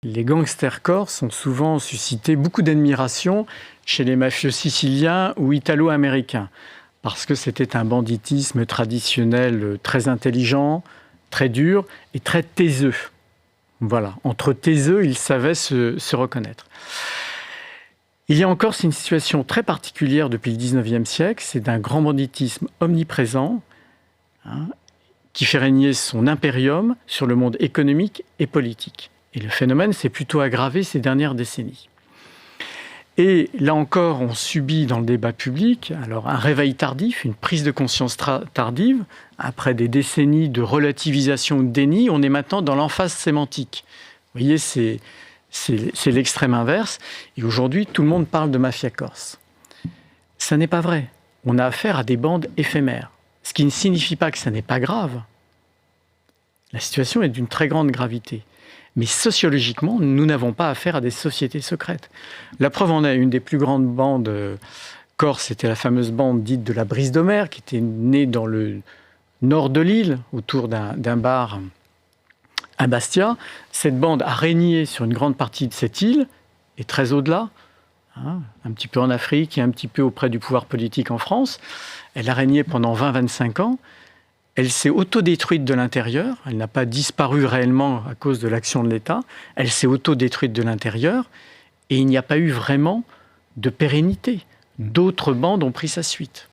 Les gangsters corses ont souvent suscité beaucoup d'admiration chez les mafieux siciliens ou italo-américains, parce que c'était un banditisme traditionnel très intelligent, très dur et très taiseux. Voilà, entre taiseux, ils savaient se reconnaître. Il y a encore une situation très particulière depuis le 19e siècle, c'est d'un grand banditisme omniprésent, qui fait régner son impérium sur le monde économique et politique. Et le phénomène s'est plutôt aggravé ces dernières décennies. Et là encore, on subit dans le débat public alors un réveil tardif, une prise de conscience tardive. Après des décennies de relativisation ou de déni, on est maintenant dans l'emphase sémantique. Vous voyez, c'est l'extrême inverse. Et aujourd'hui, tout le monde parle de mafia corse. Ça n'est pas vrai. On a affaire à des bandes éphémères. Ce qui ne signifie pas que ça n'est pas grave. La situation est d'une très grande gravité. Mais sociologiquement, nous n'avons pas affaire à des sociétés secrètes. La preuve en est, une des plus grandes bandes corse, c'était la fameuse bande dite de la Brise de Mer, qui était née dans le nord de l'île, autour d'un bar à Bastia. Cette bande a régné sur une grande partie de cette île, et très au-delà, un petit peu en Afrique et un petit peu auprès du pouvoir politique en France. Elle a régné pendant 20-25 ans. Elle s'est autodétruite de l'intérieur, elle n'a pas disparu réellement à cause de l'action de l'État, elle s'est autodétruite de l'intérieur et il n'y a pas eu vraiment de pérennité. D'autres bandes ont pris sa suite.